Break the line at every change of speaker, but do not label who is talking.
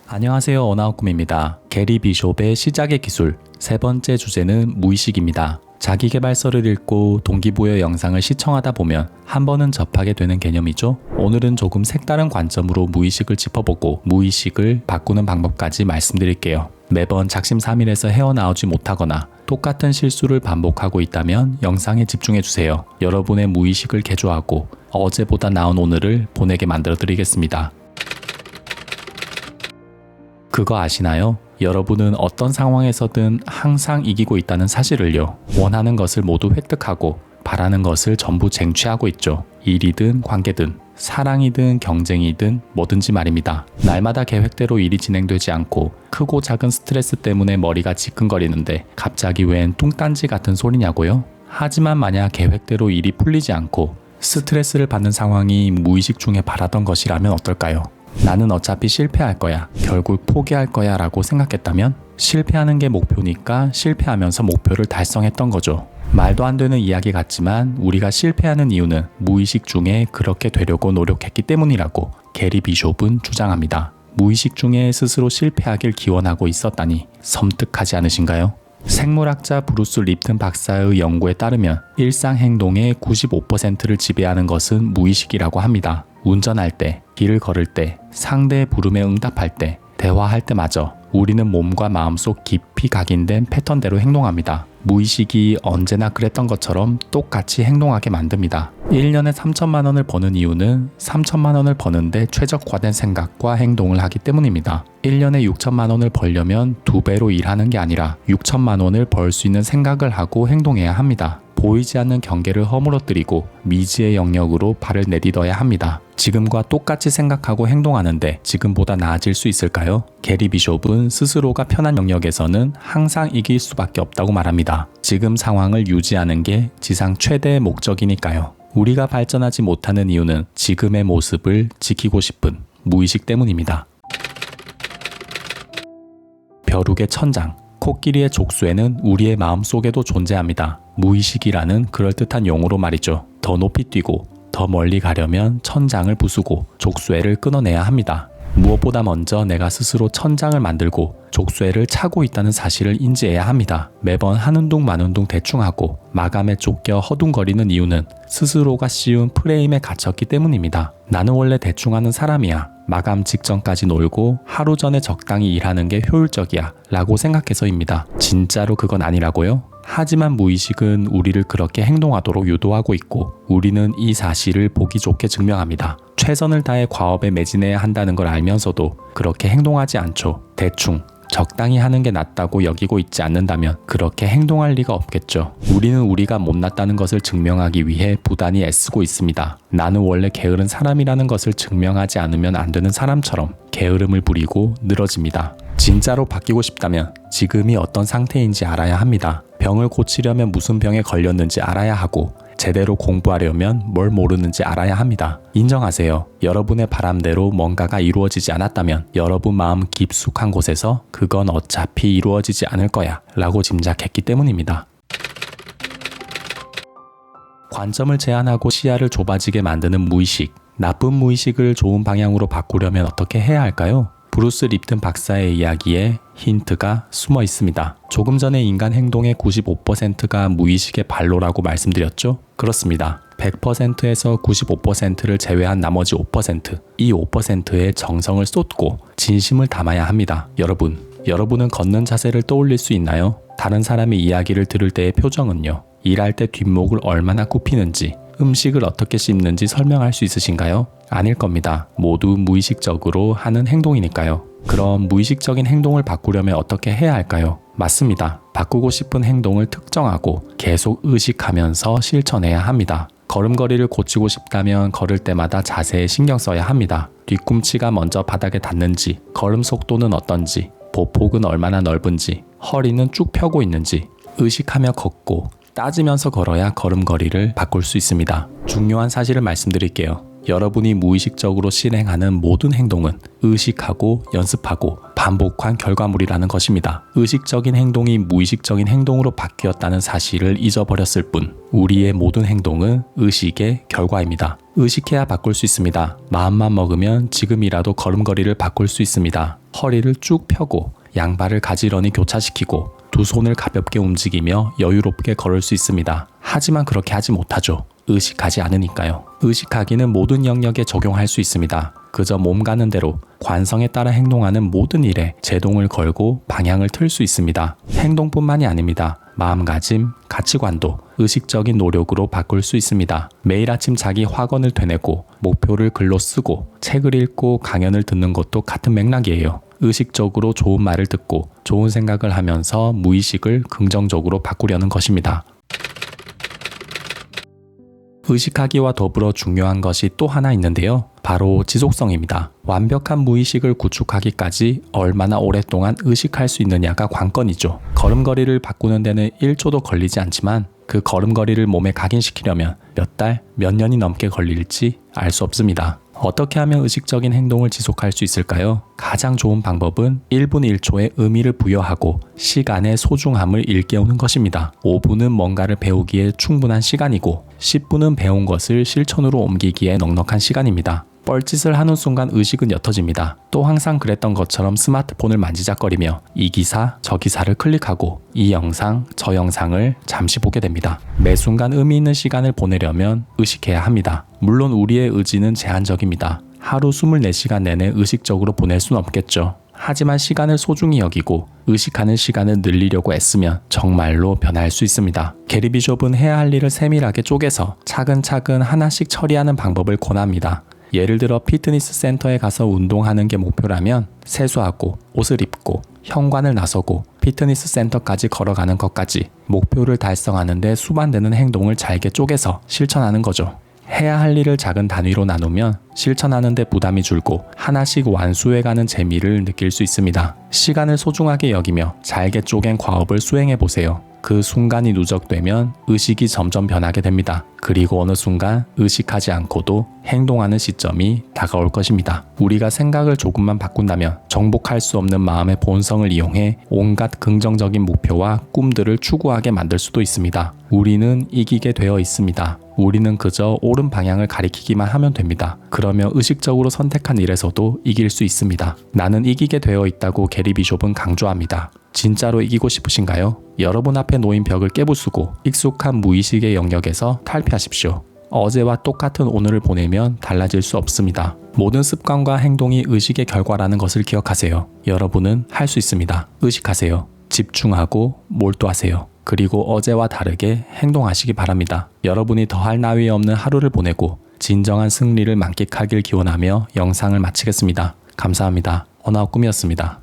안녕하세요, 언아웃꿈입니다. 게리 비숍의 시작의 기술 세 번째 주제는 무의식입니다. 자기계발서를 읽고 동기부여 영상을 시청하다 보면 한 번은 접하게 되는 개념이죠. 오늘은 조금 색다른 관점으로 무의식을 짚어보고 무의식을 바꾸는 방법까지 말씀드릴게요. 매번 작심삼일에서 헤어나오지 못하거나 똑같은 실수를 반복하고 있다면 영상에 집중해주세요. 여러분의 무의식을 개조하고 어제보다 나은 오늘을 보내게 만들어드리겠습니다. 그거 아시나요? 여러분은 어떤 상황에서든 항상 이기고 있다는 사실을요. 원하는 것을 모두 획득하고 바라는 것을 전부 쟁취하고 있죠. 일이든 관계든 사랑이든 경쟁이든 뭐든지 말입니다. 날마다 계획대로 일이 진행되지 않고 크고 작은 스트레스 때문에 머리가 지끈거리는데 갑자기 웬 뚱딴지 같은 소리냐고요? 하지만 만약 계획대로 일이 풀리지 않고 스트레스를 받는 상황이 무의식 중에 바라던 것이라면 어떨까요? 나는 어차피 실패할 거야, 결국 포기할 거야 라고 생각했다면 실패하는 게 목표니까 실패하면서 목표를 달성했던 거죠. 말도 안 되는 이야기 같지만 우리가 실패하는 이유는 무의식 중에 그렇게 되려고 노력했기 때문이라고 게리 비숍은 주장합니다. 무의식 중에 스스로 실패하길 기원하고 있었다니 섬뜩하지 않으신가요? 생물학자 브루스 립튼 박사의 연구에 따르면 일상 행동의 95%를 지배하는 것은 무의식이라고 합니다. 운전할 때, 길을 걸을 때, 상대의 부름에 응답할 때, 대화할 때마저 우리는 몸과 마음속 깊이 각인된 패턴대로 행동합니다. 무의식이 언제나 그랬던 것처럼 똑같이 행동하게 만듭니다. 1년에 3천만 원을 버는 이유는 3천만 원을 버는데 최적화된 생각과 행동을 하기 때문입니다. 1년에 6천만 원을 벌려면 2배로 일하는 게 아니라 6천만 원을 벌 수 있는 생각을 하고 행동해야 합니다. 보이지 않는 경계를 허물어뜨리고 미지의 영역으로 발을 내딛어야 합니다. 지금과 똑같이 생각하고 행동하는데 지금보다 나아질 수 있을까요? 게리 비숍은 스스로가 편한 영역에서는 항상 이길 수밖에 없다고 말합니다. 지금 상황을 유지하는 게 지상 최대의 목적이니까요. 우리가 발전하지 못하는 이유는 지금의 모습을 지키고 싶은 무의식 때문입니다. 벼룩의 천장, 코끼리의 족쇄는 우리의 마음속에도 존재합니다. 무의식이라는 그럴듯한 용어로 말이죠. 더 높이 뛰고 더 멀리 가려면 천장을 부수고 족쇄를 끊어내야 합니다. 무엇보다 먼저 내가 스스로 천장을 만들고 족쇄를 차고 있다는 사실을 인지해야 합니다. 매번 하는 둥 마는 둥 대충 하고 마감에 쫓겨 허둥거리는 이유는 스스로가 씌운 프레임에 갇혔기 때문입니다. 나는 원래 대충 하는 사람이야. 마감 직전까지 놀고 하루 전에 적당히 일하는 게 효율적이야 라고 생각해서입니다. 진짜로 그건 아니라고요? 하지만 무의식은 우리를 그렇게 행동하도록 유도하고 있고 우리는 이 사실을 보기 좋게 증명합니다. 최선을 다해 과업에 매진해야 한다는 걸 알면서도 그렇게 행동하지 않죠. 대충 적당히 하는 게 낫다고 여기고 있지 않는다면 그렇게 행동할 리가 없겠죠. 우리는 우리가 못났다는 것을 증명하기 위해 부단히 애쓰고 있습니다. 나는 원래 게으른 사람이라는 것을 증명하지 않으면 안 되는 사람처럼 게으름을 부리고 늘어집니다. 진짜로 바뀌고 싶다면 지금이 어떤 상태인지 알아야 합니다. 병을 고치려면 무슨 병에 걸렸는지 알아야 하고 제대로 공부하려면 뭘 모르는지 알아야 합니다. 인정하세요. 여러분의 바람대로 뭔가가 이루어지지 않았다면 여러분 마음 깊숙한 곳에서 그건 어차피 이루어지지 않을 거야 라고 짐작했기 때문입니다. 관점을 제한하고 시야를 좁아지게 만드는 무의식. 나쁜 무의식을 좋은 방향으로 바꾸려면 어떻게 해야 할까요? 브루스 립튼 박사의 이야기에 힌트가 숨어 있습니다. 조금 전에 인간 행동의 95%가 무의식의 발로라고 말씀드렸죠? 그렇습니다. 100%에서 95%를 제외한 나머지 5%, 이 5%에 정성을 쏟고 진심을 담아야 합니다. 여러분은 걷는 자세를 떠올릴 수 있나요? 다른 사람의 이야기를 들을 때의 표정은요? 일할 때 뒷목을 얼마나 굽히는지, 음식을 어떻게 씹는지 설명할 수 있으신가요? 아닐 겁니다. 모두 무의식적으로 하는 행동이니까요. 그럼 무의식적인 행동을 바꾸려면 어떻게 해야 할까요? 맞습니다. 바꾸고 싶은 행동을 특정하고 계속 의식하면서 실천해야 합니다. 걸음걸이를 고치고 싶다면 걸을 때마다 자세에 신경 써야 합니다. 뒤꿈치가 먼저 바닥에 닿는지, 걸음 속도는 어떤지, 보폭은 얼마나 넓은지, 허리는 쭉 펴고 있는지 의식하며 걷고 따지면서 걸어야 걸음걸이를 바꿀 수 있습니다. 중요한 사실을 말씀드릴게요. 여러분이 무의식적으로 실행하는 모든 행동은 의식하고 연습하고 반복한 결과물이라는 것입니다. 의식적인 행동이 무의식적인 행동으로 바뀌었다는 사실을 잊어버렸을 뿐 우리의 모든 행동은 의식의 결과입니다. 의식해야 바꿀 수 있습니다. 마음만 먹으면 지금이라도 걸음걸이를 바꿀 수 있습니다. 허리를 쭉 펴고 양발을 가지런히 교차시키고 두 손을 가볍게 움직이며 여유롭게 걸을 수 있습니다. 하지만 그렇게 하지 못하죠. 의식하지 않으니까요. 의식하기는 모든 영역에 적용할 수 있습니다. 그저 몸 가는 대로 관성에 따라 행동하는 모든 일에 제동을 걸고 방향을 틀 수 있습니다. 행동뿐만이 아닙니다. 마음가짐, 가치관도 의식적인 노력으로 바꿀 수 있습니다. 매일 아침 자기 확언을 되뇌고 목표를 글로 쓰고 책을 읽고 강연을 듣는 것도 같은 맥락이에요. 의식적으로 좋은 말을 듣고 좋은 생각을 하면서 무의식을 긍정적으로 바꾸려는 것입니다. 의식하기와 더불어 중요한 것이 또 하나 있는데요. 바로 지속성입니다. 완벽한 무의식을 구축하기까지 얼마나 오랫동안 의식할 수 있느냐가 관건이죠. 걸음걸이를 바꾸는 데는 1초도 걸리지 않지만 그 걸음걸이를 몸에 각인시키려면 몇 달, 몇 년이 넘게 걸릴지 알 수 없습니다. 어떻게 하면 의식적인 행동을 지속할 수 있을까요? 가장 좋은 방법은 1분 1초의 의미를 부여하고 시간의 소중함을 일깨우는 것입니다. 5분은 뭔가를 배우기에 충분한 시간이고 10분은 배운 것을 실천으로 옮기기에 넉넉한 시간입니다. 뻘짓을 하는 순간 의식은 옅어집니다. 또 항상 그랬던 것처럼 스마트폰을 만지작거리며 이 기사, 저 기사를 클릭하고 이 영상, 저 영상을 잠시 보게 됩니다. 매 순간 의미 있는 시간을 보내려면 의식해야 합니다. 물론 우리의 의지는 제한적입니다. 하루 24시간 내내 의식적으로 보낼 수는 없겠죠. 하지만 시간을 소중히 여기고 의식하는 시간을 늘리려고 애쓰면 정말로 변할 수 있습니다. 게리 비숍은 해야 할 일을 세밀하게 쪼개서 차근차근 하나씩 처리하는 방법을 권합니다. 예를 들어 피트니스 센터에 가서 운동하는 게 목표라면 세수하고 옷을 입고 현관을 나서고 피트니스 센터까지 걸어가는 것까지 목표를 달성하는 데 수반되는 행동을 잘게 쪼개서 실천하는 거죠. 해야 할 일을 작은 단위로 나누면 실천하는 데 부담이 줄고 하나씩 완수해가는 재미를 느낄 수 있습니다. 시간을 소중하게 여기며 잘게 쪼갠 과업을 수행해 보세요. 그 순간이 누적되면 의식이 점점 변하게 됩니다. 그리고 어느 순간 의식하지 않고도 행동하는 시점이 다가올 것입니다. 우리가 생각을 조금만 바꾼다면 정복할 수 없는 마음의 본성을 이용해 온갖 긍정적인 목표와 꿈들을 추구하게 만들 수도 있습니다. 우리는 이기게 되어 있습니다. 우리는 그저 옳은 방향을 가리키기만 하면 됩니다. 그러며 의식적으로 선택한 일에서도 이길 수 있습니다. 나는 이기게 되어 있다고 게리 비숍은 강조합니다. 진짜로 이기고 싶으신가요? 여러분 앞에 놓인 벽을 깨부수고 익숙한 무의식의 영역에서 탈피하십시오. 어제와 똑같은 오늘을 보내면 달라질 수 없습니다. 모든 습관과 행동이 의식의 결과라는 것을 기억하세요. 여러분은 할 수 있습니다. 의식하세요. 집중하고 몰두하세요. 그리고 어제와 다르게 행동하시기 바랍니다. 여러분이 더할 나위 없는 하루를 보내고 진정한 승리를 만끽하길 기원하며 영상을 마치겠습니다. 감사합니다. 언아웃 꿈이었습니다.